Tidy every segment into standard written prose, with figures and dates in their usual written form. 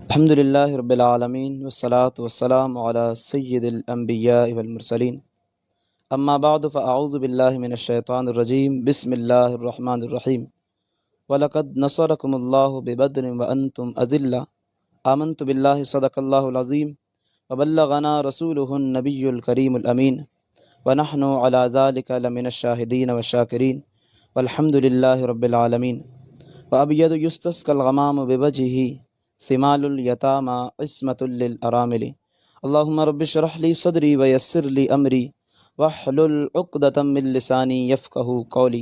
الحمد لله رب العالمين والصلاة والسلام على سيد الأنبياء والمرسلين أما بعد فأعوذ بالله من الشيطان الرجيم بسم الله الرحمن الرحيم وَلَقَدْ نَصَرَكُمُ اللَّهُ بِبَدْرٍ وَأَنْتُمْ أَذِلَّةٌ آمنت بالله صدق الله العظيم وبلغنا رسوله النبي الكريم الأمين ونحن على ذلك لمن الشاهدين والشاكرين والحمد لله رب العالمين وأبيض يستسقى الغمام بوجهه سمال اليتامى عصمة للأرامل اللهم رب اشرح لي صدري ويسر لي أمري واحلل عقدة من لساني يفقه قولي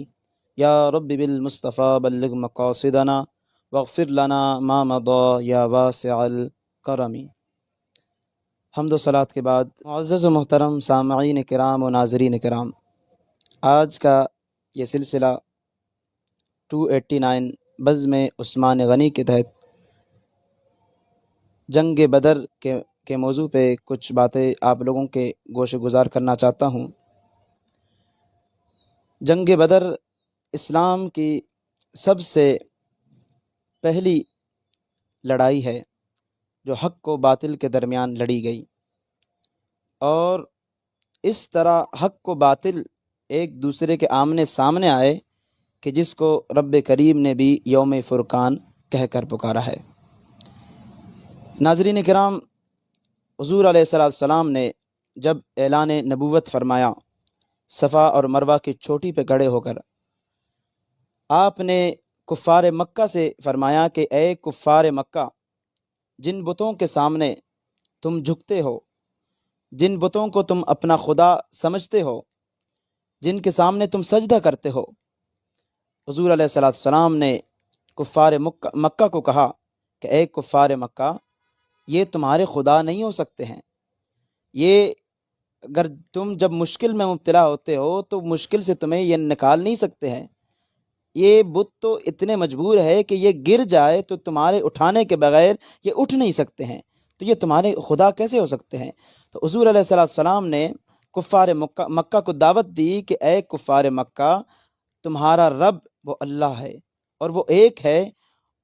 یا رب بالمصطفیٰ بلغ مقاصدنا واغفر لنا ما مضى یا واسع الکرم۔ حمد و صلات کے بعد معزز و محترم سامعین کرام و ناظرین کرام، آج کا یہ سلسلہ 289 بزم عثمان غنی کے تحت جنگ بدر کے موضوع پہ کچھ باتیں آپ لوگوں کے گوش گزار کرنا چاہتا ہوں۔ جنگ بدر اسلام کی سب سے پہلی لڑائی ہے جو حق و باطل کے درمیان لڑی گئی، اور اس طرح حق و باطل ایک دوسرے کے آمنے سامنے آئے کہ جس کو رب کریم نے بھی یوم فرقان کہہ کر پکارا ہے۔ ناظرین کرام، حضور علیہ السلام نے جب اعلان نبوت فرمایا، صفا اور مروہ کی چوٹی پہ کھڑے ہو کر آپ نے کفار مکہ سے فرمایا کہ اے کفار مکہ، جن بتوں کے سامنے تم جھکتے ہو، جن بتوں کو تم اپنا خدا سمجھتے ہو، جن کے سامنے تم سجدہ کرتے ہو، حضور علیہ السلام نے کفار مکہ کو کہا کہ اے کفار مکہ، یہ تمہارے خدا نہیں ہو سکتے ہیں۔ یہ اگر تم جب مشکل میں مبتلا ہوتے ہو تو مشکل سے تمہیں یہ نکال نہیں سکتے ہیں۔ یہ بت تو اتنے مجبور ہے کہ یہ گر جائے تو تمہارے اٹھانے کے بغیر یہ اٹھ نہیں سکتے ہیں، تو یہ تمہارے خدا کیسے ہو سکتے ہیں؟ تو حضور علیہ السلام نے کفار مکہ کو دعوت دی کہ اے کفار مکہ، تمہارا رب وہ اللہ ہے اور وہ ایک ہے،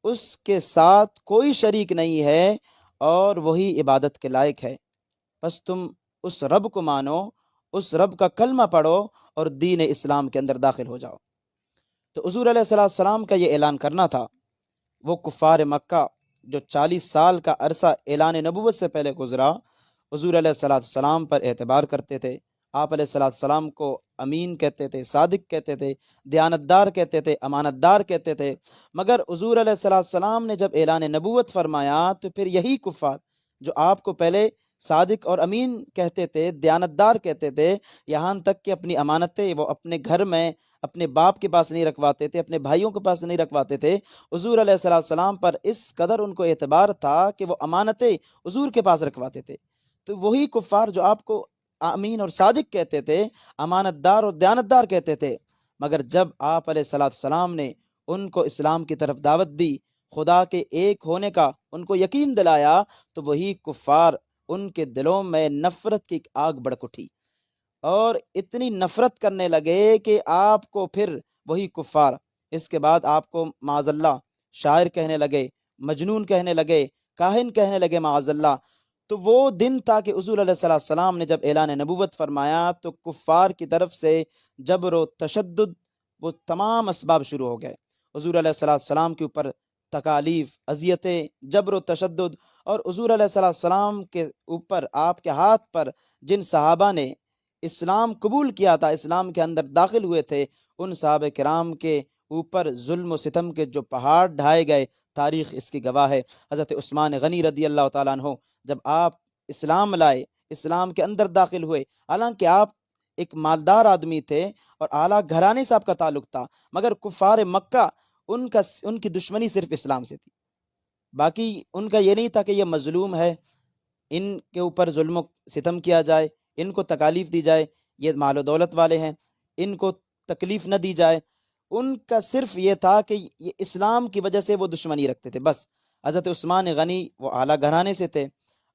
اس کے ساتھ کوئی شریک نہیں ہے اور وہی عبادت کے لائق ہے، بس تم اس رب کو مانو، اس رب کا کلمہ پڑھو اور دین اسلام کے اندر داخل ہو جاؤ۔ تو حضور علیہ السلام کا یہ اعلان کرنا تھا۔ وہ کفار مکہ جو 40 سال کا عرصہ اعلان نبوت سے پہلے گزرا، حضور علیہ السلام پر اعتبار کرتے تھے، آپ علیہ السلام کو امین کہتے تھے، صادق کہتے تھے، دیانتدار کہتے تھے، امانت دار کہتے تھے، مگر حضور علیہ السلام نے جب اعلان نبوت فرمایا تو پھر یہی کفار جو آپ کو پہلے صادق اور امین کہتے تھے، دیانتدار کہتے تھے، یہاں تک کہ اپنی امانتیں وہ اپنے گھر میں اپنے باپ کے پاس نہیں رکھواتے تھے، اپنے بھائیوں کے پاس نہیں رکھواتے تھے، حضور علیہ السلام پر اس قدر ان کو اعتبار تھا کہ وہ امانتیں حضور کے پاس رکھواتے تھے۔ تو وہی کفار جو آپ کو امین اور صادق کہتے تھے، امانت دار اور دیانتدار کہتے تھے، مگر جب آپ علیہ السلام نے ان کو اسلام کی طرف دعوت دی، خدا کے ایک ہونے کا ان کو یقین دلایا، تو وہی کفار ان کے دلوں میں نفرت کی آگ بھڑک اٹھی اور اتنی نفرت کرنے لگے کہ آپ کو پھر وہی کفار اس کے بعد آپ کو معاذ اللہ شاعر کہنے لگے، مجنون کہنے لگے، کاہن کہنے لگے معاذ اللہ۔ تو وہ دن تھا کہ حضور علیہ السلام نے جب اعلان نبوت فرمایا تو کفار کی طرف سے جبر و تشدد، وہ تمام اسباب شروع ہو گئے۔ حضور علیہ السلام کے اوپر تکالیف، اذیتیں، جبر و تشدد، اور حضور علیہ السلام کے اوپر، آپ کے ہاتھ پر جن صحابہ نے اسلام قبول کیا تھا، اسلام کے اندر داخل ہوئے تھے، ان صحابہ کرام کے اوپر ظلم و ستم کے جو پہاڑ ڈھائے گئے، تاریخ اس کی گواہ ہے۔ حضرت عثمان غنی رضی اللہ تعالیٰ عنہ جب آپ اسلام لائے، اسلام کے اندر داخل ہوئے، حالانکہ آپ ایک مالدار آدمی تھے اور اعلیٰ گھرانے سے آپ کا تعلق تھا، مگر کفار مکہ ان کی دشمنی صرف اسلام سے تھی، باقی ان کا یہ نہیں تھا کہ یہ مظلوم ہے، ان کے اوپر ظلم و ستم کیا جائے، ان کو تکالیف دی جائے، یہ مال و دولت والے ہیں، ان کو تکلیف نہ دی جائے۔ ان کا صرف یہ تھا کہ یہ اسلام کی وجہ سے وہ دشمنی رکھتے تھے بس۔ حضرت عثمان غنی وہ اعلیٰ گھرانے سے تھے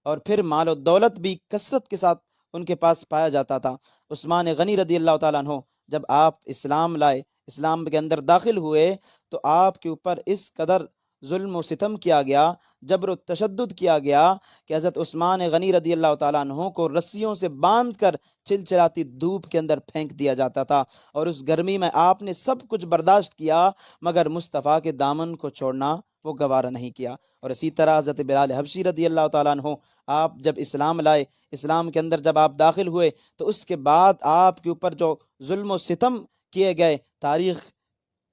اور پھر مال و دولت بھی کثرت کے ساتھ ان کے پاس پایا جاتا تھا۔ عثمان غنی رضی اللہ تعالیٰ عنہ جب آپ اسلام لائے، اسلام کے اندر داخل ہوئے، تو آپ کے اوپر اس قدر ظلم و ستم کیا گیا، جبر و تشدد کیا گیا کہ حضرت عثمان غنی رضی اللہ تعالیٰ عنہ کو رسیوں سے باندھ کر چلچلاتی دھوپ کے اندر پھینک دیا جاتا تھا، اور اس گرمی میں آپ نے سب کچھ برداشت کیا مگر مصطفیٰ کے دامن کو چھوڑنا وہ گوارہ نہیں کیا۔ اور اسی طرح حضرت بلال حبشی رضی اللہ تعالیٰ عنہ، آپ جب اسلام لائے، اسلام کے اندر جب آپ داخل ہوئے تو اس کے بعد آپ کے اوپر جو ظلم و ستم کیے گئے، تاریخ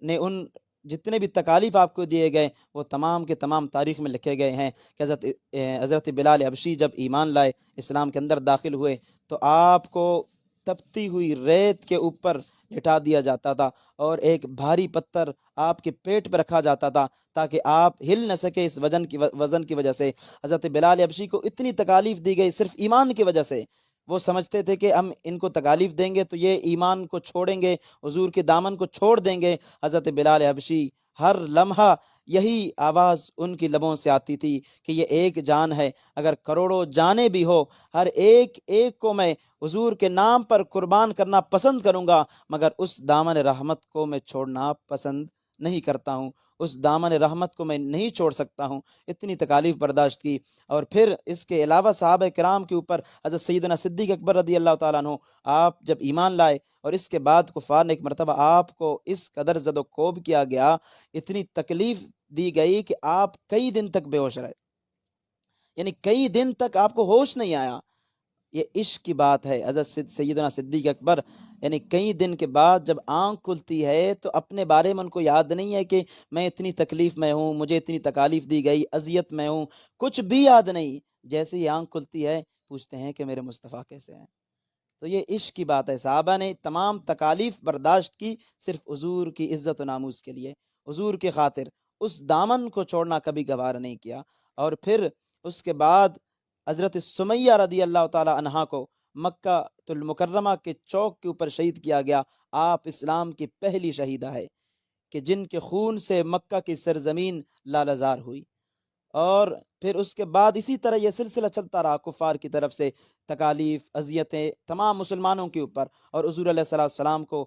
نے ان جتنے بھی تکالیف آپ کو دیے گئے وہ تمام کے تمام تاریخ میں لکھے گئے ہیں کہ حضرت بلال حبشی جب ایمان لائے، اسلام کے اندر داخل ہوئے، تو آپ کو تپتی ہوئی ریت کے اوپر لٹا دیا جاتا تھا اور ایک بھاری پتھر آپ کے پیٹ پہ رکھا جاتا تھا تاکہ آپ ہل نہ سکے اس وزن کی وجہ سے۔ حضرت بلال حبشی کو اتنی تکالیف دی گئی صرف ایمان کی وجہ سے۔ وہ سمجھتے تھے کہ ہم ان کو تکالیف دیں گے تو یہ ایمان کو چھوڑیں گے، حضور کے دامن کو چھوڑ دیں گے۔ حضرت بلال حبشی ہر لمحہ یہی آواز ان کی لبوں سے آتی تھی کہ یہ ایک جان ہے، اگر کروڑوں جانیں بھی ہو، ہر ایک ایک کو میں حضور کے نام پر قربان کرنا پسند کروں گا، مگر اس دامن رحمت کو میں چھوڑنا پسند نہیں کرتا ہوں، اس دامن رحمت کو میں نہیں چھوڑ سکتا ہوں۔ اتنی تکالیف برداشت کی۔ اور پھر اس کے علاوہ صحابہ کرام کے اوپر حضرت سیدنا صدیق اکبر رضی اللہ تعالیٰ عنہ، آپ جب ایمان لائے اور اس کے بعد کفار نے ایک مرتبہ آپ کو اس قدر زد و کوب کیا گیا، اتنی تکلیف دی گئی کہ آپ کئی دن تک بے ہوش رہے، یعنی کئی دن تک آپ کو ہوش نہیں آیا۔ یہ عشق کی بات ہے۔ حضرت سیدنا صدیق اکبر یعنی کئی دن کے بعد جب آنکھ کھلتی ہے تو اپنے بارے میں ان کو یاد نہیں ہے کہ میں اتنی تکلیف میں ہوں، مجھے اتنی تکالیف دی گئی، اذیت میں ہوں، کچھ بھی یاد نہیں۔ جیسے ہی آنکھ کھلتی ہے پوچھتے ہیں کہ میرے مصطفیٰ کیسے ہیں۔ تو یہ عشق کی بات ہے۔ صحابہ نے تمام تکالیف برداشت کی صرف حضور کی عزت و ناموس کے لیے، حضور کی خاطر اس دامن کو چھوڑنا کبھی گوارہ نہیں کیا۔ اور پھر اس کے بعد حضرت سمیہ رضی اللہ تعالی عنہا کو مکہ المکرمہ کے چوک کے اوپر شہید کیا گیا۔ آپ اسلام کی پہلی شہیدہ ہے کہ جن کے خون سے مکہ کی سرزمین لالزار ہوئی۔ اور پھر اس کے بعد اسی طرح یہ سلسلہ چلتا رہا، کفار کی طرف سے تکالیف، اذیتیں تمام مسلمانوں کے اوپر، اور حضور علیہ السلام کو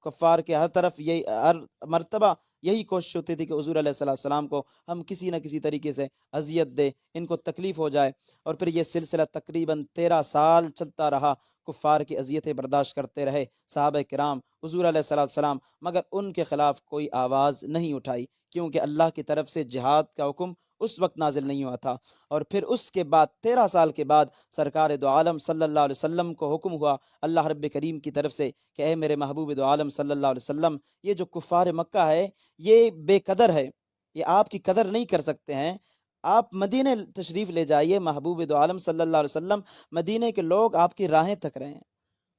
کفار کے ہر طرف یہی ہر مرتبہ یہی کوشش ہوتی تھی کہ حضور علیہ السلام کو ہم کسی نہ کسی طریقے سے اذیت دے، ان کو تکلیف ہو جائے۔ اور پھر یہ سلسلہ تقریباً 13 سال چلتا رہا، کفار کی اذیتیں برداشت کرتے رہے صحابہ کرام حضور علیہ السلام، مگر ان کے خلاف کوئی آواز نہیں اٹھائی، کیونکہ اللہ کی طرف سے جہاد کا حکم اس وقت نازل نہیں ہوا تھا۔ اور پھر اس کے بعد 13 سال کے بعد سرکار دو عالم صلی اللہ علیہ وسلم کو حکم ہوا اللہ رب کریم کی طرف سے کہ اے میرے محبوب دو عالم صلی اللہ علیہ وسلم، یہ جو کفار مکہ ہے یہ بے قدر ہے، یہ آپ کی قدر نہیں کر سکتے ہیں، آپ مدینہ تشریف لے جائیے۔ محبوب دو عالم صلی اللہ علیہ وسلم، مدینہ کے لوگ آپ کی راہیں تک رہے ہیں،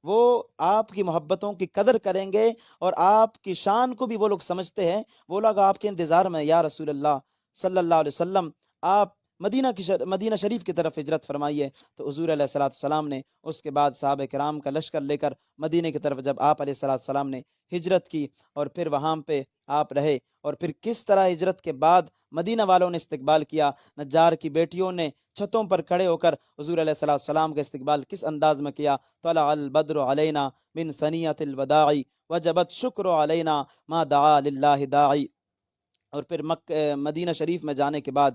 وہ آپ کی محبتوں کی قدر کریں گے، اور آپ کی شان کو بھی وہ لوگ سمجھتے ہیں، وہ لوگ آپ کے انتظار میں یا رسول اللہ صلی اللہ علیہ وسلم آپ مدینہ شریف کی طرف ہجرت فرمائیے۔ تو حضور علیہ السلام نے اس کے بعد صحابہ کرام کا لشکر لے کر مدینہ کی طرف جب آپ علیہ السلام نے ہجرت کی، اور پھر وہاں پہ آپ رہے، اور پھر کس طرح ہجرت کے بعد مدینہ والوں نے استقبال کیا، نجار کی بیٹیوں نے چھتوں پر کھڑے ہو کر حضور علیہ السلام کا استقبال کس انداز میں کیا۔ طلع البدر علینا من ثنیۃ الوداع وجبت شکر علینا ما دعا للہ داعی۔ اور پھر مدینہ شریف میں جانے کے بعد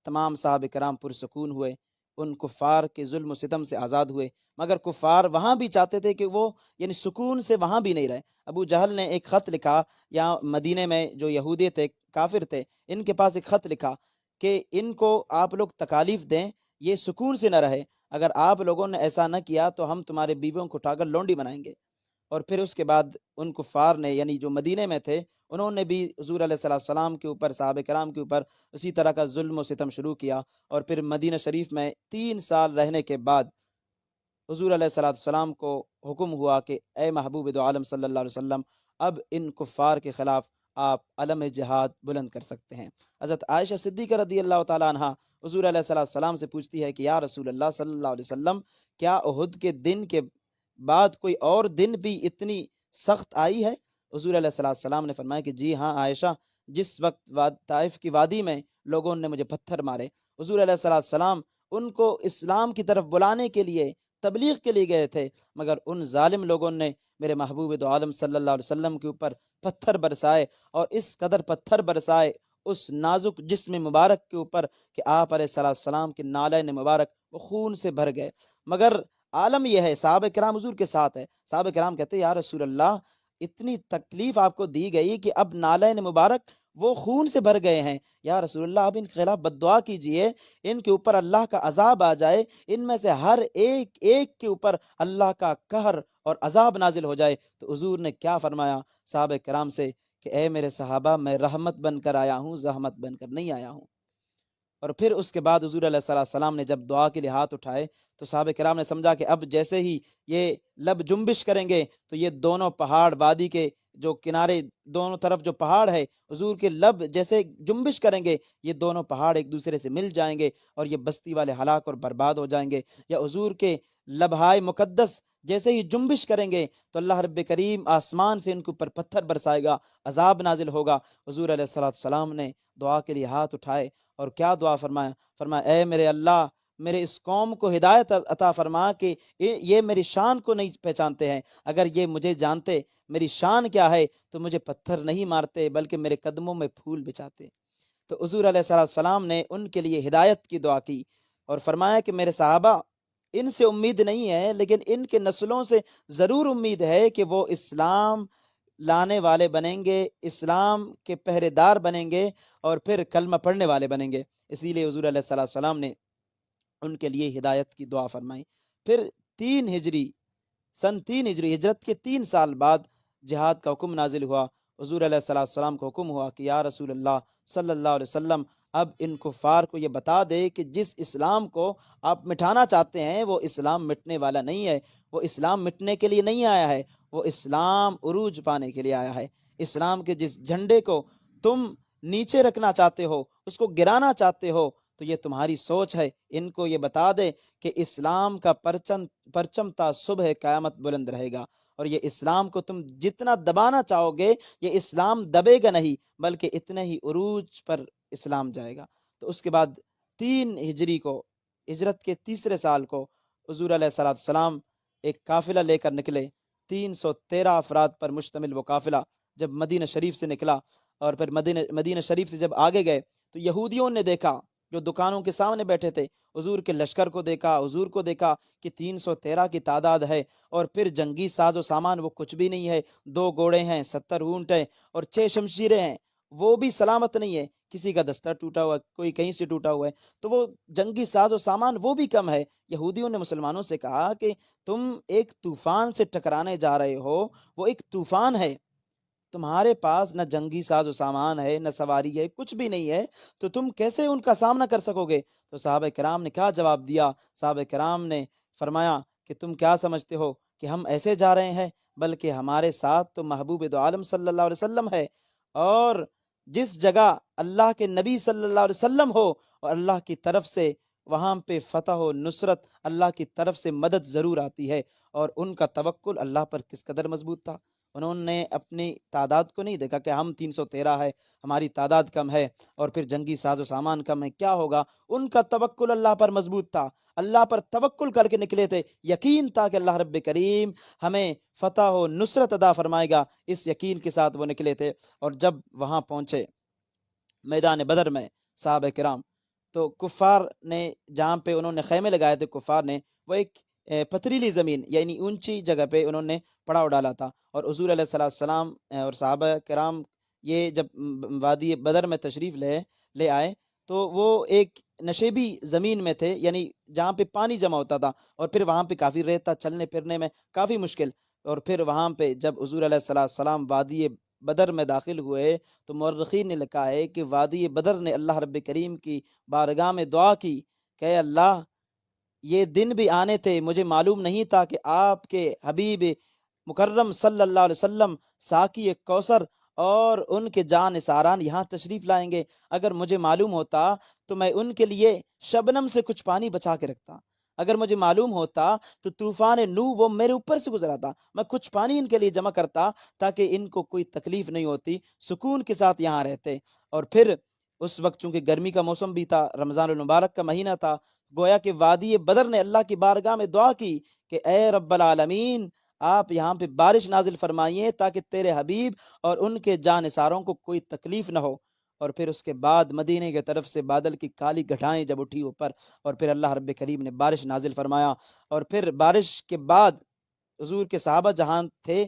تمام صحابہ کرام پرسکون ہوئے، ان کفار کے ظلم و ستم سے آزاد ہوئے، مگر کفار وہاں بھی چاہتے تھے کہ وہ یعنی سکون سے وہاں بھی نہیں رہے۔ ابو جہل نے ایک خط لکھا، یا مدینہ میں جو یہودی تھے، کافر تھے، ان کے پاس ایک خط لکھا کہ ان کو آپ لوگ تکالیف دیں، یہ سکون سے نہ رہے، اگر آپ لوگوں نے ایسا نہ کیا تو ہم تمہارے بیویوں کو اٹھا کر لونڈی بنائیں گے۔ اور پھر اس کے بعد ان کفار نے یعنی جو مدینہ میں تھے انہوں نے بھی حضور علیہ السلام کے اوپر، صحابہ کرام کے اوپر اسی طرح کا ظلم و ستم شروع کیا۔ اور پھر مدینہ شریف میں 3 سال رہنے کے بعد حضور علیہ السلام کو حکم ہوا کہ اے محبوب دو عالم صلی اللہ علیہ وسلم، اب ان کفار کے خلاف آپ علم جہاد بلند کر سکتے ہیں۔ حضرت عائشہ صدیقہ رضی اللہ تعالی عنہ حضور علیہ السلام سے پوچھتی ہے کہ یا رسول اللہ صلی اللہ علیہ وسلم، کیا احد کے دن کے بعد کوئی اور دن بھی اتنی سخت آئی ہے؟ حضور علیہ السلام نے فرمایا کہ جی ہاں عائشہ، جس وقت طائف کی وادی میں لوگوں نے مجھے پتھر مارے، حضور علیہ السلام ان کو اسلام کی طرف بلانے کے لیے، تبلیغ کے لیے گئے تھے، مگر ان ظالم لوگوں نے میرے محبوب دو عالم صلی اللہ علیہ وسلم کے اوپر پتھر برسائے، اور اس قدر پتھر برسائے اس نازک جسم مبارک کے اوپر کہ آپ علیہ السلام کے نالین مبارک وہ خون سے بھر گئے۔ مگر عالم یہ ہے، صحابہ کرام حضور کے ساتھ ہے، صحابہ کرام کہتے ہیں یا رسول اللہ اتنی تکلیف آپ کو دی گئی کہ اب نالین مبارک وہ خون سے بھر گئے ہیں، یا رسول اللہ اب ان کے خلاف بد دعا کیجئے، ان کے اوپر اللہ کا عذاب آ جائے، ان میں سے ہر ایک ایک کے اوپر اللہ کا قہر اور عذاب نازل ہو جائے۔ تو حضور نے کیا فرمایا صحابہ کرام سے کہ اے میرے صحابہ، میں رحمت بن کر آیا ہوں، زحمت بن کر نہیں آیا ہوں۔ اور پھر اس کے بعد حضور علیہ السلام نے جب دعا کے لیے ہاتھ اٹھائے تو صحابہ کرام نے سمجھا کہ اب جیسے ہی یہ لب جنبش کریں گے تو یہ دونوں پہاڑ، وادی کے جو کنارے دونوں طرف جو پہاڑ ہے، حضور کے لب جیسے جنبش کریں گے یہ دونوں پہاڑ ایک دوسرے سے مل جائیں گے اور یہ بستی والے ہلاک اور برباد ہو جائیں گے۔ یا حضور کے لبہائے مقدس جیسے ہی جنبش کریں گے تو اللہ رب کریم آسمان سے ان کے اوپر پتھر برسائے گا، عذاب نازل ہوگا۔ حضور علیہ السلام نے دعا کے لیے ہاتھ اٹھائے اور کیا دعا فرمایا اے میرے اللہ، میرے اس قوم کو ہدایت عطا فرما کہ یہ میری شان کو نہیں پہچانتے ہیں، اگر یہ مجھے جانتے میری شان کیا ہے تو مجھے پتھر نہیں مارتے بلکہ میرے قدموں میں پھول بچھاتے۔ تو حضور علیہ السلام نے ان کے لیے ہدایت کی دعا کی اور فرمایا کہ میرے صحابہ، ان سے امید نہیں ہے لیکن ان کے نسلوں سے ضرور امید ہے کہ وہ اسلام لانے والے بنیں گے، اسلام کے پہرے دار بنیں گے اور پھر کلمہ پڑھنے والے بنیں گے۔ اسی لیے حضور علیہ السلام نے ان کے لیے ہدایت کی دعا فرمائی۔ پھر سن 3 ہجری ہجرت کے 3 سال بعد جہاد کا حکم نازل ہوا۔ حضور علیہ السلام کو حکم ہوا کہ یا رسول اللہ صلی اللہ علیہ وسلم اب ان کفار کو یہ بتا دے کہ جس اسلام کو آپ مٹھانا چاہتے ہیں وہ اسلام مٹنے والا نہیں ہے، وہ اسلام مٹنے کے لیے نہیں آیا ہے، وہ اسلام عروج پانے کے لیے آیا ہے۔ اسلام کے جس جھنڈے کو تم نیچے رکھنا چاہتے ہو، اس کو گرانا چاہتے ہو، تو یہ تمہاری سوچ ہے۔ ان کو یہ بتا دے کہ اسلام کا پرچم تا صبح قیامت بلند رہے گا، اور یہ اسلام کو تم جتنا دبانا چاہو گے یہ اسلام دبے گا نہیں بلکہ اتنے ہی عروج پر اسلام جائے گا۔ تو اس کے بعد 3 ہجری کو، ہجرت کے تیسرے سال کو، حضور علیہ السلام ایک قافلہ لے کر نکلے۔ 313 افراد پر مشتمل وہ قافلہ جب مدینہ شریف سے نکلا اور پھر مدینہ شریف سے جب آگے گئے تو یہودیوں نے دیکھا جو دکانوں کے سامنے بیٹھے تھے، حضور کے لشکر کو دیکھا، حضور کو دیکھا کہ 313 کی تعداد ہے اور پھر جنگی ساز و سامان وہ کچھ بھی نہیں ہے، 2 گھوڑے ہیں، 70 اونٹ ہیں اور 6 شمشیریں ہیں، وہ بھی سلامت نہیں ہے، کسی کا دستہ ٹوٹا ہوا ہے، کوئی کہیں سے ٹوٹا ہوا ہے، تو وہ جنگی ساز و سامان وہ بھی کم ہے۔ یہودیوں نے مسلمانوں سے کہا کہ تم ایک طوفان سے ٹکرانے جا رہے ہو، وہ ایک طوفان ہے، تمہارے پاس نہ جنگی ساز و سامان ہے، نہ سواری ہے، کچھ بھی نہیں ہے، تو تم کیسے ان کا سامنا کر سکو گے؟ تو صحابہ کرام نے کیا جواب دیا؟ صحابہ کرام نے فرمایا کہ تم کیا سمجھتے ہو کہ ہم ایسے جا رہے ہیں؟ بلکہ ہمارے ساتھ تو محبوب دو عالم صلی اللہ علیہ وسلم ہے، اور جس جگہ اللہ کے نبی صلی اللہ علیہ وسلم ہو اور اللہ کی طرف سے وہاں پہ فتح و نصرت، اللہ کی طرف سے مدد ضرور آتی ہے۔ اور ان کا توکل اللہ پر کس قدر مضبوط تھا، انہوں نے اپنی تعداد کو نہیں دیکھا کہ ہم 313 ہے، ہماری تعداد کم ہے اور پھر جنگی ساز و سامان کم ہے، کیا ہوگا؟ ان کا توکل اللہ پر مضبوط تھا، اللہ پر توکل کر کے نکلے تھے، یقین تھا کہ اللہ رب کریم ہمیں فتح و نصرت عطا فرمائے گا، اس یقین کے ساتھ وہ نکلے تھے۔ اور جب وہاں پہنچے میدان بدر میں صحابہ کرام، تو کفار نے جہاں پہ انہوں نے خیمے لگائے تھے، کفار نے وہ ایک پتھریلی زمین یعنی اونچی جگہ پہ انہوں نے پڑاؤ ڈالا تھا، اور حضور علیہ السلام اور صحابہ کرام یہ جب وادی بدر میں تشریف لے آئے تو وہ ایک نشیبی زمین میں تھے، یعنی جہاں پہ پانی جمع ہوتا تھا، اور پھر وہاں پہ کافی ریت، چلنے پھرنے میں کافی مشکل، اور پھر وہاں پہ جب حضور علیہ السلام وادی بدر میں داخل ہوئے تو مورخین نے لکھا ہے کہ وادی بدر نے اللہ رب کریم کی بارگاہ میں دعا کی کہ اے اللہ، یہ دن بھی آنے تھے، مجھے معلوم نہیں تھا کہ آپ کے حبیب مکرم صلی اللہ علیہ وسلم ساقی کوثر اور ان کے جان نثاران یہاں تشریف لائیں گے، اگر مجھے معلوم ہوتا تو میں ان کے لیے شبنم سے کچھ پانی بچا کے رکھتا، اگر مجھے معلوم ہوتا تو طوفان نو وہ میرے اوپر سے گزرا تھا، میں کچھ پانی ان کے لیے جمع کرتا تاکہ ان کو کوئی تکلیف نہیں ہوتی، سکون کے ساتھ یہاں رہتے۔ اور پھر اس وقت چونکہ گرمی کا موسم بھی تھا، رمضان المبارک کا مہینہ تھا، گویا کہ وادی بدر نے اللہ کی بارگاہ میں دعا کی کہ اے رب العالمین، آپ یہاں پہ بارش نازل فرمائیے تاکہ تیرے حبیب اور ان کے جانثاروں کو کوئی تکلیف نہ ہو۔ اور پھر اس کے بعد مدینے کی طرف سے بادل کی کالی گھٹائیں جب اٹھی اوپر، اور پھر اللہ رب کریم نے بارش نازل فرمایا، اور پھر بارش کے بعد حضور کے صحابہ جہاں تھے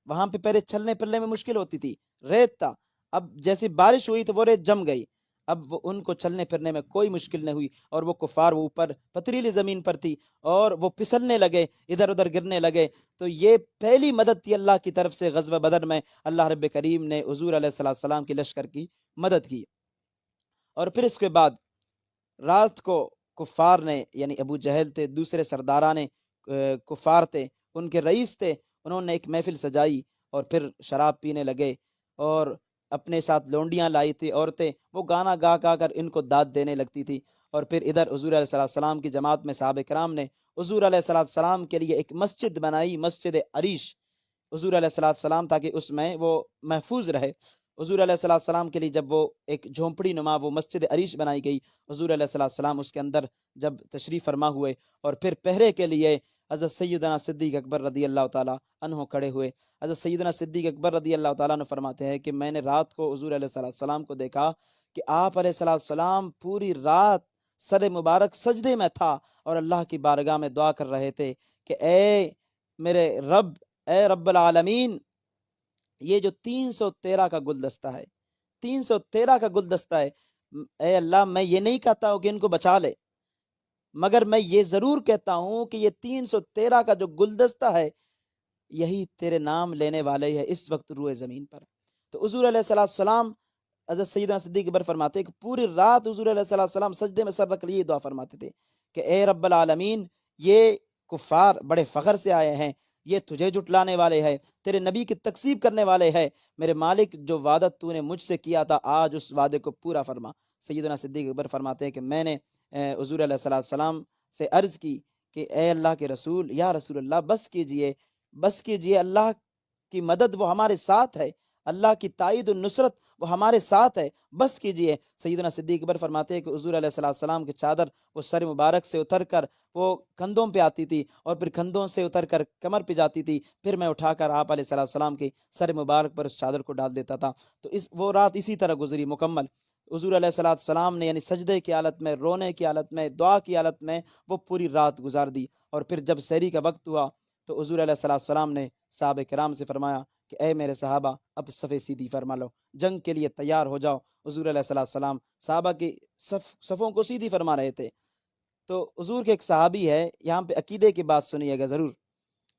وہاں پہ پہلے چلنے پھرنے میں مشکل ہوتی تھی، ریت تھا، اب جیسی بارش ہوئی تو وہ ریت جم گئی، اب وہ ان کو چلنے پھرنے میں کوئی مشکل نہیں ہوئی، اور وہ کفار وہ اوپر پتریلی زمین پر تھی اور وہ پھسلنے لگے، ادھر ادھر گرنے لگے۔ تو یہ پہلی مدد تھی اللہ کی طرف سے غزوہ بدر میں، اللہ رب کریم نے حضور علیہ السلام کی لشکر کی مدد کی۔ اور پھر اس کے بعد رات کو کفار نے، یعنی ابو جہل تھے، دوسرے سرداران کفار تھے، ان کے رئیس تھے، انہوں نے ایک محفل سجائی اور پھر شراب پینے لگے، اور اپنے ساتھ لونڈیاں لائی تھی عورتیں، وہ گانا گا گا کر ان کو داد دینے لگتی تھی۔ اور پھر ادھر حضور علیہ السلام کی جماعت میں صحابہ کرام نے حضور علیہ السلام کے لیے ایک مسجد بنائی، مسجد عریش حضور علیہ السلام، تاکہ اس میں وہ محفوظ رہے۔ حضور علیہ السلام کے لیے جب وہ ایک جھونپڑی نما وہ مسجد عریش بنائی گئی، حضور علیہ السلام اس کے اندر جب تشریف فرما ہوئے، اور پھر پہرے کے لیے حضرت سیدنا صدیق اکبر رضی اللہ تعالیٰ عنہ کھڑے ہوئے۔ حضرت سیدنا صدیق اکبر رضی اللہ تعالیٰ عنہ فرماتے ہیں کہ میں نے رات کو حضور علیہ السلام کو دیکھا کہ آپ علیہ السلام پوری رات سر مبارک سجدے میں تھا اور اللہ کی بارگاہ میں دعا کر رہے تھے کہ اے میرے رب، اے رب العالمین، یہ جو 313 کا گلدستہ ہے، 313 کا گلدستہ ہے، اے اللہ میں یہ نہیں کہتا ہوں کہ ان کو بچا لے، مگر میں یہ ضرور کہتا ہوں کہ یہ 313 کا جو گلدستہ ہے یہی تیرے نام لینے والے ہے اس وقت روئے زمین پر۔ تو حضور علیہ السلام، حضرت سیدنا صدیق اکبر فرماتے ہیں کہ پوری رات حضور علیہ السلام سجدے میں سر رکھ لیے دعا فرماتے تھے کہ اے رب العالمین، یہ کفار بڑے فخر سے آئے ہیں، یہ تجھے جھٹلانے والے ہیں، تیرے نبی کی تکذیب کرنے والے ہیں، میرے مالک جو وعدہ تو نے مجھ سے کیا تھا آج اس وعدے کو پورا فرما۔ سیدنا صدیق اکبر فرماتے ہیں کہ میں نے حضور علیہ السلام سے عرض کی کہ اے اللہ کے رسول، یا رسول اللہ بس کیجئے، بس کیجئے، اللہ کی مدد وہ ہمارے ساتھ ہے، اللہ کی تائید و نصرت وہ ہمارے ساتھ ہے، بس کیجئے۔ سیدنا صدیق اکبر فرماتے ہیں کہ حضور علیہ السلام کی چادر وہ سر مبارک سے اتر کر وہ کندھوں پہ آتی تھی، اور پھر کندھوں سے اتر کر کمر پہ جاتی تھی، پھر میں اٹھا کر آپ علیہ السلام کی سر مبارک پر اس چادر کو ڈال دیتا تھا۔ تو وہ رات اسی طرح گزری مکمل۔ حضور علیہ السلام نے یعنی سجدے کی حالت میں، رونے کی حالت میں، دعا کی حالت میں وہ پوری رات گزار دی۔ اور پھر جب سحری کا وقت ہوا تو حضور علیہ السلام نے صحابہ کرام سے فرمایا کہ اے میرے صحابہ، اب صفیں سیدھی فرما لو، جنگ کے لیے تیار ہو جاؤ۔ حضور علیہ السلام صحابہ کی صفوں کو سیدھی فرما رہے تھے۔ تو حضور کے ایک صحابی ہے، یہاں پہ عقیدے کی بات سنیے گا ضرور،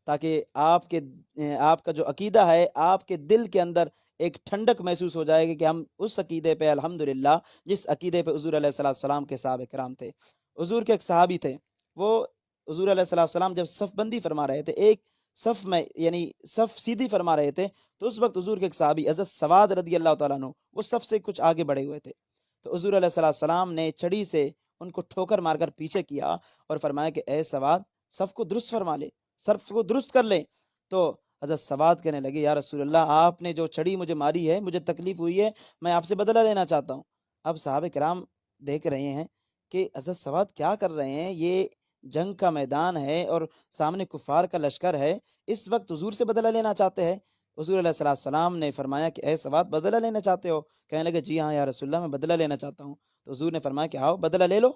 تاکہ آپ کا جو عقیدہ ہے، آپ کے دل کے اندر ایک ٹھنڈک محسوس ہو جائے گی کہ ہم اس عقیدے پہ الحمدللہ جس عقیدے پہ حضور علیہ السلام کے صحابہ کرام تھے۔ حضور کے ایک صحابی تھے، وہ حضور علیہ السلام جب صف بندی فرما رہے تھے، ایک صف میں یعنی صف سیدھی فرما رہے تھے، تو اس وقت حضور کے ایک صحابی حضرت سواد رضی اللہ تعالیٰ عنہ وہ صف سے کچھ آگے بڑھے ہوئے تھے۔ تو حضور علیہ السلام نے چھڑی سے ان کو ٹھوکر مار کر پیچھے کیا اور فرمایا کہ اے سواد، صف کو درست فرما لے، صف کو درست کر لے۔ تو حضرت سواد کہنے لگے یا رسول اللہ، آپ نے جو چھڑی مجھے ماری ہے، مجھے تکلیف ہوئی ہے، میں آپ سے بدلہ لینا چاہتا ہوں۔ اب صحابہ کرام دیکھ رہے ہیں کہ حضرت سواد کیا کر رہے ہیں، یہ جنگ کا میدان ہے اور سامنے کفار کا لشکر ہے، اس وقت حضور سے بدلہ لینا چاہتے ہیں۔ حضور علیہ السلام نے فرمایا کہ اے سواد، بدلہ لینا چاہتے ہو؟ کہنے لگے جی ہاں یا رسول اللہ، میں بدلہ لینا چاہتا ہوں۔ تو حضور نے فرمایا کہ آؤ بدلہ لے لو۔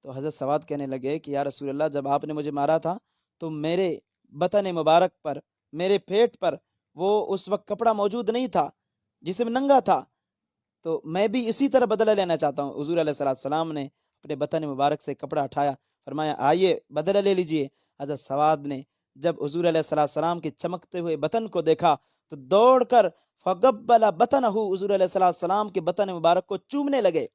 تو حضرت سواد کہنے لگے کہ یا رسول اللہ، جب آپ نے مجھے مارا تھا تو میرے بطن مبارک پر، میرے پیٹ پر وہ اس وقت کپڑا موجود نہیں تھا، جسم ننگا تھا، تو میں بھی اسی طرح بدلہ لینا چاہتا ہوں۔ حضور علیہ السلام نے اپنے بطن مبارک سے کپڑا اٹھایا، فرمایا آئیے بدلہ لے لیجئے۔ حضرت سواد نے جب حضور علیہ السلام کے چمکتے ہوئے بطن کو دیکھا تو دوڑ کر فقبل بطنہ، حضور علیہ السلام کے بطن مبارک کو چومنے لگے،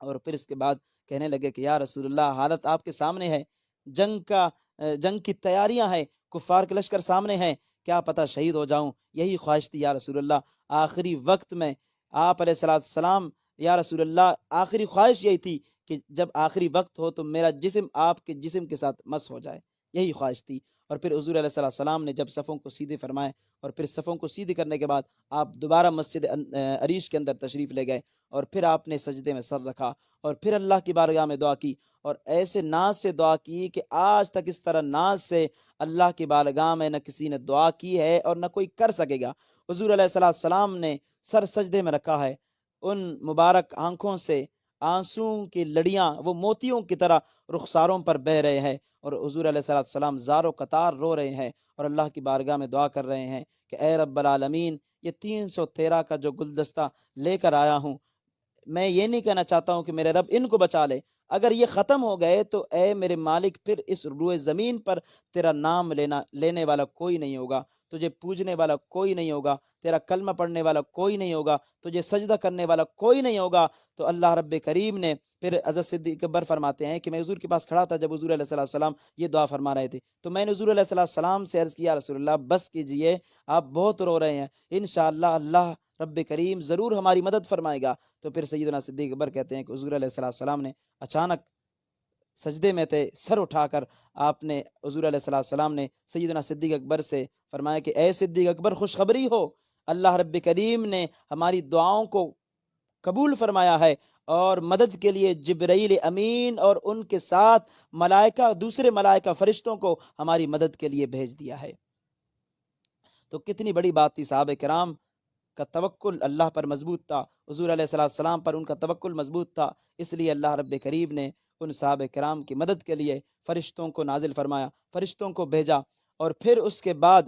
اور پھر اس کے بعد کہنے لگے کہ یا رسول اللہ، حالت آپ کے سامنے ہے، جنگ کی تیاریاں ہیں، کفار کے لشکر سامنے ہیں، کیا پتہ شہید ہو جاؤں، یہی خواہش تھی یا رسول اللہ۔ آخری وقت میں آپ علیہ السلام، یا رسول اللہ، آخری خواہش یہی تھی کہ جب آخری وقت ہو تو میرا جسم آپ کے جسم کے ساتھ مس ہو جائے، یہی خواہش تھی۔ اور پھر حضور علیہ السلام نے جب صفوں کو سیدھے فرمائے اور پھر صفوں کو سیدھے کرنے کے بعد آپ دوبارہ مسجد عریش کے اندر تشریف لے گئے، اور پھر آپ نے سجدے میں سر رکھا اور پھر اللہ کی بارگاہ میں دعا کی، اور ایسے ناز سے دعا کی کہ آج تک اس طرح ناز سے اللہ کی بارگاہ میں نہ کسی نے دعا کی ہے اور نہ کوئی کر سکے گا۔ حضور علیہ السلام نے سر سجدے میں رکھا ہے، ان مبارک آنکھوں سے آنسوں کی لڑیاں وہ موتیوں کی طرح رخساروں پر بہہ رہے ہیں، اور حضور علیہ السلام زار و قطار رو رہے ہیں اور اللہ کی بارگاہ میں دعا کر رہے ہیں کہ اے رب العالمین، یہ 313 کا جو گلدستہ لے کر آیا ہوں، میں یہ نہیں کہنا چاہتا ہوں کہ میرے رب ان کو بچا لے، اگر یہ ختم ہو گئے تو اے میرے مالک پھر اس روئے زمین پر تیرا نام لینے والا کوئی نہیں ہوگا، تجھے پوجنے والا کوئی نہیں ہوگا، تیرا کلمہ پڑھنے والا کوئی نہیں ہوگا، تجھے سجدہ کرنے والا کوئی نہیں ہوگا۔ تو اللہ رب کریم نے پھر حضرت صدیق اکبر فرماتے ہیں کہ میں حضور کے پاس کھڑا تھا جب حضور علیہ السلام یہ دعا فرما رہے تھے، تو میں نے حضور علیہ السلام سے عرض کیا رسول اللہ بس کیجئے، آپ بہت رو رہے ہیں، انشاءاللہ اللہ رب کریم ضرور ہماری مدد فرمائے گا۔ تو پھر سیدنا صدیق اکبر کہتے ہیں کہ حضور علیہ السلام نے اچانک سجدے میں تھے، سر اٹھا کر آپ نے حضور علیہ السلام نے سیدنا صدیق اکبر سے فرمایا کہ اے صدیق اکبر خوشخبری ہو، اللہ رب کریم نے ہماری دعاؤں کو قبول فرمایا ہے اور مدد کے لیے جبرائیل امین اور ان کے ساتھ ملائکہ، دوسرے ملائکہ فرشتوں کو ہماری مدد کے لیے بھیج دیا ہے۔ تو کتنی بڑی بات تھی، صحابہ کرام کا توکل اللہ پر مضبوط تھا، حضور علیہ السلام پر ان کا توکل مضبوط تھا، اس لیے اللہ رب کریم نے ان صحابہ کرام کی مدد کے لیے فرشتوں کو نازل فرمایا، فرشتوں کو بھیجا۔ اور پھر اس کے بعد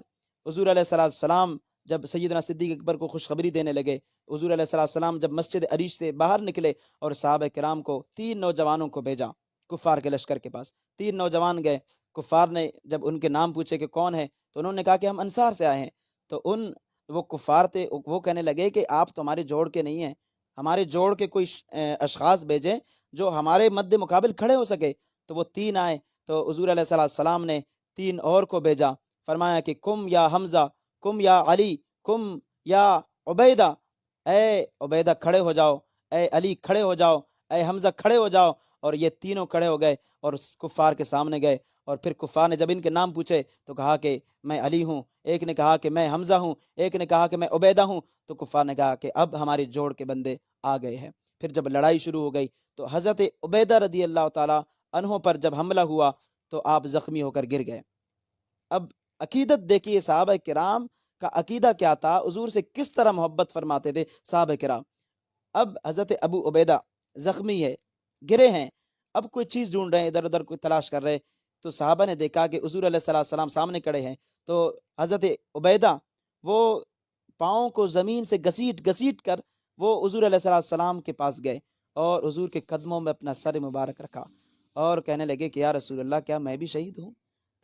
حضور علیہ السلام جب سیدنا صدیق اکبر کو خوشخبری دینے لگے، حضور علیہ السلام جب مسجد عریش سے باہر نکلے اور صحابہ کرام کو 3 نوجوانوں کو بھیجا کفار کے لشکر کے پاس، 3 نوجوان گئے، کفار نے جب ان کے نام پوچھے کہ کون ہے تو انہوں نے کہا کہ ہم انصار سے آئے ہیں، تو وہ کفار تھے، وہ کہنے لگے کہ آپ تو ہمارے جوڑ کے نہیں ہیں، ہمارے جوڑ کے کوئی اشخاص بھیجیں جو ہمارے مد مقابل کھڑے ہو سکے۔ تو وہ 3 آئے، تو حضور علیہ السلام نے 3 اور کو بھیجا، فرمایا کہ کم یا حمزہ، کم یا علی، کم یا عبیدہ، اے عبیدہ کھڑے ہو جاؤ، اے علی کھڑے ہو جاؤ، اے حمزہ کھڑے ہو جاؤ۔ اور یہ تینوں کھڑے ہو گئے اور کفار کے سامنے گئے، اور پھر کفار نے جب ان کے نام پوچھے تو کہا کہ میں علی ہوں، ایک نے کہا کہ میں حمزہ ہوں، ایک نے کہا کہ میں عبیدہ ہوں۔ تو کفار نے کہا کہ اب ہمارے جوڑ کے بندے آ گئے ہیں۔ پھر جب لڑائی شروع ہو گئی تو حضرت عبیدہ رضی اللہ تعالی عنہ پر جب حملہ ہوا تو آپ زخمی ہو کر گر گئے۔ اب عقیدت دیکھیے صحابہ کرام کا عقیدہ کیا تھا، حضور سے کس طرح محبت فرماتے تھے صحابہ کرام۔ اب حضرت ابو عبیدہ زخمی ہے، گرے ہیں، اب کوئی چیز ڈھونڈ رہے ہیں، ادھر ادھر کوئی تلاش کر رہے، تو صحابہ نے دیکھا کہ حضور علیہ السلام سامنے کھڑے ہیں، تو حضرت عبیدہ وہ پاؤں کو زمین سے گھسیٹ گھسیٹ کر وہ حضور علیہ السلام کے پاس گئے اور حضور کے قدموں میں اپنا سر مبارک رکھا اور کہنے لگے کہ یا رسول اللہ کیا میں بھی شہید ہوں؟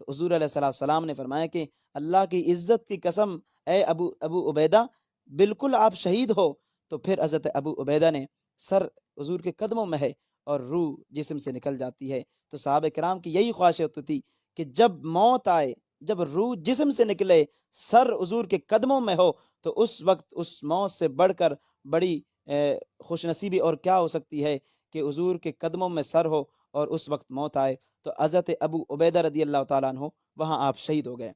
تو حضور علیہ السلام نے فرمایا کہ اللہ کی عزت کی قسم اے ابو عبیدہ بالکل آپ شہید ہو۔ تو پھر حضرت ابو عبیدہ نے سر حضور کے قدموں میں ہے اور روح جسم سے نکل جاتی ہے۔ تو صحابہ کرام کی یہی خواہش ہوتی تھی کہ جب موت آئے، جب روح جسم سے نکلے، سر حضور کے قدموں میں ہو، تو اس وقت اس موت سے بڑھ کر بڑی خوش نصیبی اور کیا ہو سکتی ہے کہ حضور کے قدموں میں سر ہو اور اس وقت موت آئے۔ تو حضرت ابو عبیدہ رضی اللہ تعالیٰ عنہ وہاں آپ شہید ہو گئے۔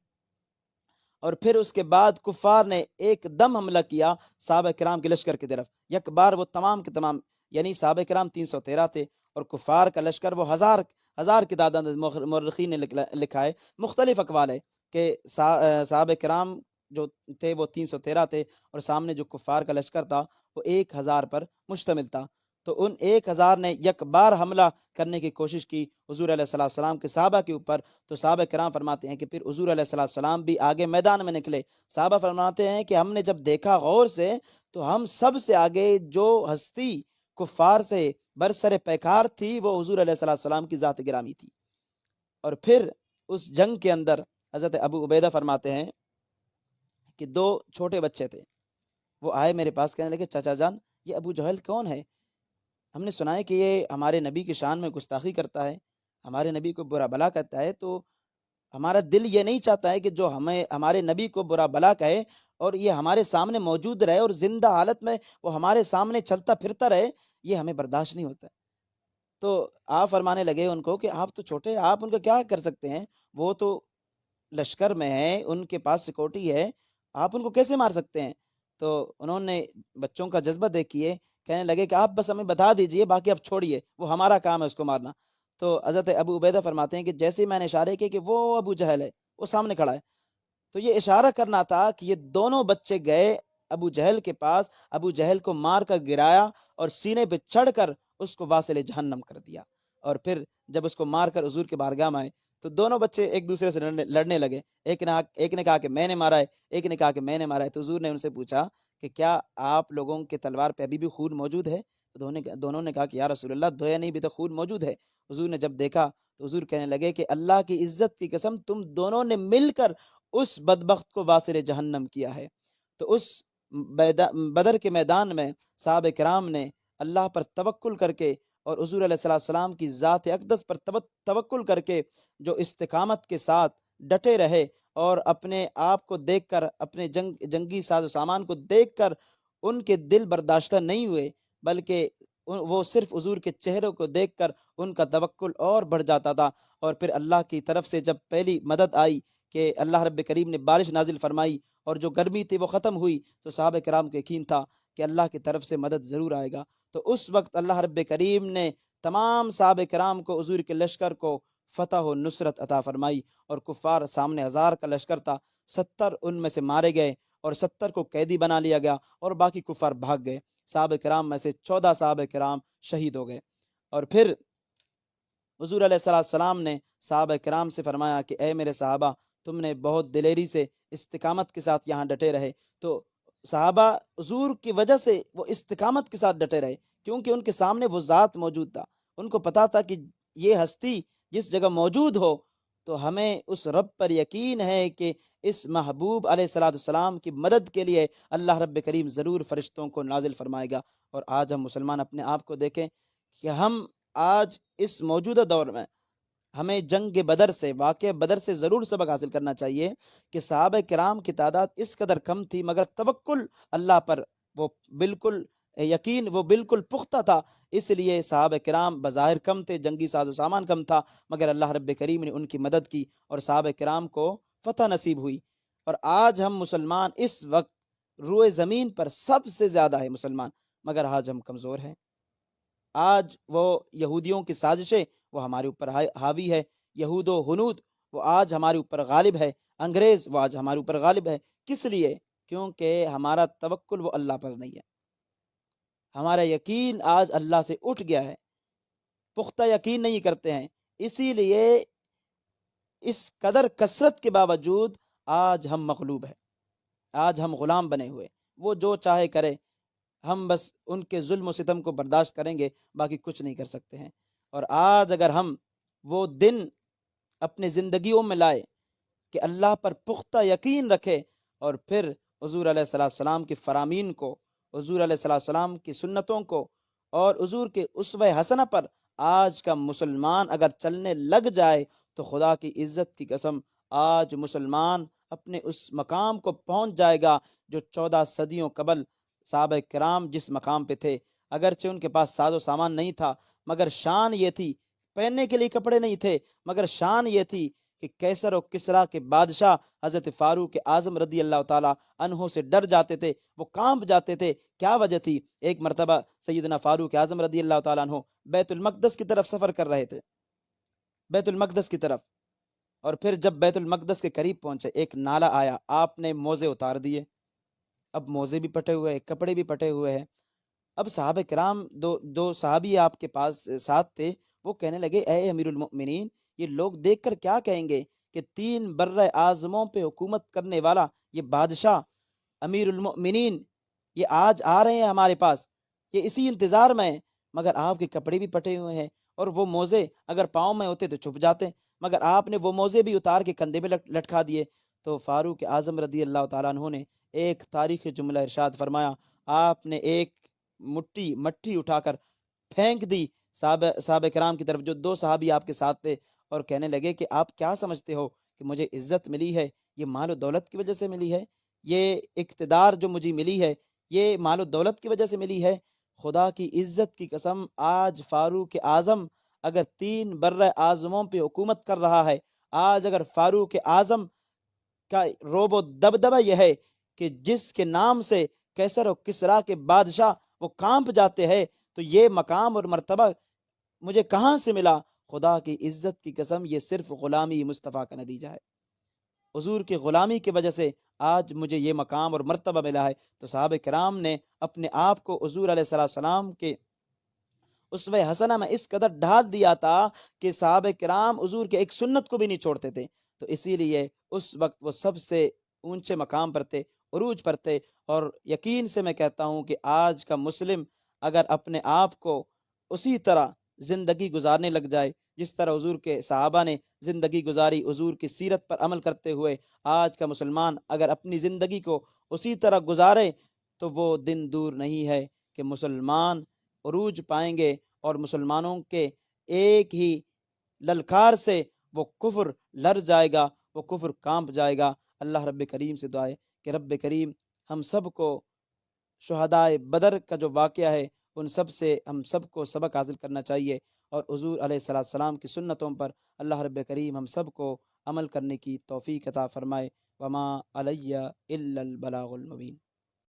اور پھر اس کے بعد کفار نے ایک دم حملہ کیا صحابہ کرام کے لشکر کی طرف، یک بار وہ تمام کے تمام، یعنی صحابہ کرام 313 تھے اور کفار کا لشکر وہ ہزار کی تعداد، مورخین نے لکھا ہے، مختلف اقوال ہے کہ صحابہ کرام جو تھے وہ 313 تھے اور سامنے جو کفار کا لشکر تھا وہ 1000 پر مشتمل تھا۔ تو ان 1000 نے یک بار حملہ کرنے کی کوشش کی حضور علیہ السلام کے صحابہ کے اوپر۔ تو صحابہ کرام فرماتے ہیں کہ پھر حضور علیہ السلام بھی آگے میدان میں نکلے۔ صحابہ فرماتے ہیں کہ ہم نے جب دیکھا غور سے تو ہم سب سے آگے جو ہستی کفار سے برسر پیکار تھی وہ حضور علیہ السلام کی ذات گرامی تھی۔ اور پھر اس جنگ کے اندر حضرت ابو عبیدہ فرماتے ہیں کہ 2 چھوٹے بچے تھے، وہ آئے میرے پاس، کہنے لگے چچا جان یہ ابو جہل کون ہے؟ ہم نے سنا ہے کہ یہ ہمارے نبی کی شان میں گستاخی کرتا ہے، ہمارے نبی کو برا بلا کہتا ہے، تو ہمارا دل یہ نہیں چاہتا ہے کہ جو ہمارے نبی کو برا بلا کہے اور یہ ہمارے سامنے موجود رہے اور زندہ حالت میں وہ ہمارے سامنے چلتا پھرتا رہے، یہ ہمیں برداشت نہیں ہوتا ہے۔ تو آپ فرمانے لگے ان کو کہ آپ تو چھوٹے، آپ ان کا کیا کر سکتے ہیں، وہ تو لشکر میں ہے، ان کے پاس سیکورٹی ہے، آپ ان کو کیسے مار سکتے ہیں؟ تو انہوں نے بچوں کا جذبہ دیکھیے، کہنے لگے کہ آپ بس ہمیں بتا دیجئے، باقی آپ چھوڑیے، وہ ہمارا کام ہے اس کو مارنا۔ تو حضرت ابو عبیدہ فرماتے ہیں کہ جیسے میں نے اشارے کیے کہ وہ ابو جہل ہے، وہ سامنے کھڑا ہے، تو یہ اشارہ کرنا تھا کہ یہ دونوں بچے گئے ابو جہل کے پاس، ابو جہل کو مار کر گرایا اور سینے پہ چڑھ کر اس کو واصل جہنم کر دیا۔ اور پھر جب اس کو مار کر حضور کے بارگاہ میں آئے تو دونوں بچے ایک دوسرے سے لڑنے لگے۔ ایک نے کہا کہ میں نے مارا ہے، ایک نے کہا کہ میں نے مارا ہے۔ تو حضور نے ان سے پوچھا کہ کیا آپ لوگوں کے تلوار پہ ابھی بھی خون موجود ہے؟ تو دونوں نے کہا کہ یا رسول اللہ دھویا نہیں، بھی تو خون موجود ہے۔ حضور نے جب دیکھا تو حضور کہنے لگے کہ اللہ کی عزت کی قسم، تم دونوں نے مل کر اس بدبخت کو واصل جہنم کیا ہے۔ تو اس بدر کے میدان میں صحابہ کرام نے اللہ پر توکل کر کے اور حضور علیہ السلام کی ذات اقدس پر توکل کر کے جو استقامت کے ساتھ ڈٹے رہے اور اپنے آپ کو دیکھ کر، اپنے جنگی ساز و سامان کو دیکھ کر ان کے دل برداشتہ نہیں ہوئے، بلکہ وہ صرف حضور کے چہروں کو دیکھ کر ان کا توکل اور بڑھ جاتا تھا۔ اور پھر اللہ کی طرف سے جب پہلی مدد آئی کہ اللہ رب کریم نے بارش نازل فرمائی اور جو گرمی تھی وہ ختم ہوئی، تو صحابہ کرام کو یقین تھا کہ اللہ کی طرف سے مدد ضرور آئے گا۔ تو اس وقت اللہ رب کریم نے تمام صحابہ کرام کو، حضور کے لشکر کو فتح و نصرت عطا فرمائی، اور کفار سامنے 1000 کا لشکر تھا، 70 ان میں سے مارے گئے اور 70 کو قیدی بنا لیا گیا اور باقی کفار بھاگ گئے۔ صحابہ کرام میں سے 14 صحابہ کرام شہید ہو گئے۔ اور پھر حضور علیہ السلام نے صحابہ کرام سے فرمایا کہ اے میرے صحابہ، تم نے بہت دلیری سے، استقامت کے ساتھ یہاں ڈٹے رہے۔ تو صحابہ حضور کی وجہ سے وہ استقامت کے ساتھ ڈٹے رہے، کیونکہ ان کے سامنے وہ ذات موجود تھا۔ ان کو پتا تھا کہ یہ ہستی جس جگہ موجود ہو تو ہمیں اس رب پر یقین ہے کہ اس محبوب علیہ السلام کی مدد کے لیے اللہ رب کریم ضرور فرشتوں کو نازل فرمائے گا۔ اور آج ہم مسلمان اپنے آپ کو دیکھیں کہ ہم آج اس موجودہ دور میں ہمیں جنگ بدر سے، واقعہ بدر سے ضرور سبق حاصل کرنا چاہیے کہ صحابہ کرام کی تعداد اس قدر کم تھی، مگر توکل اللہ پر وہ بالکل یقین وہ بالکل پختہ تھا۔ اس لیے صحابہ کرام بظاہر کم تھے، جنگی ساز و سامان کم تھا، مگر اللہ رب کریم نے ان کی مدد کی اور صحابہ کرام کو فتح نصیب ہوئی۔ اور آج ہم مسلمان اس وقت روئے زمین پر سب سے زیادہ ہے مسلمان، مگر آج ہم کمزور ہیں۔ آج وہ یہودیوں کی سازشیں وہ ہمارے اوپر حاوی ہے، یہود و ہنود وہ آج ہمارے اوپر غالب ہے، انگریز وہ آج ہمارے اوپر غالب ہے۔ کس لیے؟ کیونکہ ہمارا توکل وہ اللہ پر نہیں ہے، ہمارا یقین آج اللہ سے اٹھ گیا ہے، پختہ یقین نہیں کرتے ہیں۔ اسی لیے اس قدر کثرت کے باوجود آج ہم مغلوب ہیں، آج ہم غلام بنے ہوئے، وہ جو چاہے کرے، ہم بس ان کے ظلم و ستم کو برداشت کریں گے، باقی کچھ نہیں کر سکتے ہیں۔ اور آج اگر ہم وہ دن اپنے زندگیوں میں لائے کہ اللہ پر پختہ یقین رکھے اور پھر حضور علیہ السلام کی فرامین کو، حضور علیہ السلام کی سنتوں کو اور حضور کے اسوہ حسنہ پر آج کا مسلمان اگر چلنے لگ جائے تو خدا کی عزت کی قسم آج مسلمان اپنے اس مقام کو پہنچ جائے گا جو 14 صدیوں قبل صحابہ کرام جس مقام پہ تھے۔ اگرچہ ان کے پاس ساز و سامان نہیں تھا، مگر شان یہ تھی، پہننے کے لیے کپڑے نہیں تھے، مگر شان یہ تھی کہ کیسر و کسریٰ کے بادشاہ حضرت فاروق اعظم رضی اللہ تعالیٰ عنہ سے ڈر جاتے تھے، وہ کانپ جاتے تھے۔ کیا وجہ تھی؟ ایک مرتبہ سیدنا فاروق اعظم رضی اللہ تعالیٰ عنہ بیت المقدس کی طرف سفر کر رہے تھے، بیت المقدس کی طرف، اور پھر جب بیت المقدس کے قریب پہنچے ایک نالا آیا، آپ نے موزے اتار دیے، اب موزے بھی پٹے ہوئے ہیں، کپڑے بھی پٹے ہوئے ہیں۔ اب صحابہ کرام دو صحابی آپ کے پاس ساتھ تھے، وہ کہنے لگے اے امیر المؤمنین، یہ لوگ دیکھ کر کیا کہیں گے کہ 3 بر اعظموں پہ حکومت کرنے والا یہ بادشاہ امیر المؤمنین یہ آج آ رہے ہیں ہمارے پاس، یہ اسی انتظار میں ہیں، مگر آپ کے کپڑے بھی پٹے ہوئے ہیں اور وہ موزے اگر پاؤں میں ہوتے تو چھپ جاتے، مگر آپ نے وہ موزے بھی اتار کے کندھے میں لٹکا دیے۔ تو فاروق اعظم رضی اللہ تعالیٰ عنہ نے ایک تاریخی جملہ ارشاد فرمایا، آپ نے ایک مٹھی اٹھا کر پھینک دی صحابہ کرام کی طرف جو 2 صحابی آپ کے ساتھ تھے، اور کہنے لگے کہ آپ کیا سمجھتے ہو کہ مجھے عزت ملی ہے یہ مال و دولت کی وجہ سے ملی ہے؟ یہ اقتدار جو مجھے ملی ہے یہ مال و دولت کی وجہ سے ملی ہے؟ خدا کی عزت کی قسم آج فاروق اعظم اگر 3 بر اعظموں پہ حکومت کر رہا ہے، آج اگر فاروق اعظم کا روب و دبدبہ یہ ہے کہ جس کے نام سے کیسر و کسریٰ کے بادشاہ وہ کانپ جاتے ہیں، تو یہ مقام اور مرتبہ مجھے کہاں سے ملا؟ خدا کی عزت کی قسم یہ صرف غلامی مصطفیٰ کا نتیجہ ہے، حضور کی غلامی کی وجہ سے آج مجھے یہ مقام اور مرتبہ ملا ہے، تو صحابہ کرام نے اپنے آپ کو حضور علیہ السلام کے اسوہ حسنہ میں اس قدر ڈھال دیا تھا کہ صحابہ کرام حضور کے ایک سنت کو بھی نہیں چھوڑتے تھے. تو اسی لیے اس وقت وہ سب سے اونچے مقام پر تھے، عروج پر تھے. اور یقین سے میں کہتا ہوں کہ آج کا مسلم اگر اپنے آپ کو اسی طرح زندگی گزارنے لگ جائے جس طرح حضور کے صحابہ نے زندگی گزاری، حضور کی سیرت پر عمل کرتے ہوئے آج کا مسلمان اگر اپنی زندگی کو اسی طرح گزارے تو وہ دن دور نہیں ہے کہ مسلمان عروج پائیں گے، اور مسلمانوں کے ایک ہی للکار سے وہ کفر لڑ جائے گا، وہ کفر کانپ جائے گا. اللہ رب کریم سے دعا ہے کہ رب کریم ہم سب کو شہدائے بدر کا جو واقعہ ہے ان سب سے ہم سب کو سبق حاصل کرنا چاہیے، اور حضور علیہ السلام کی سنتوں پر اللہ رب کریم ہم سب کو عمل کرنے کی توفیق عطا فرمائے. وما علی الا البلاغ المبین.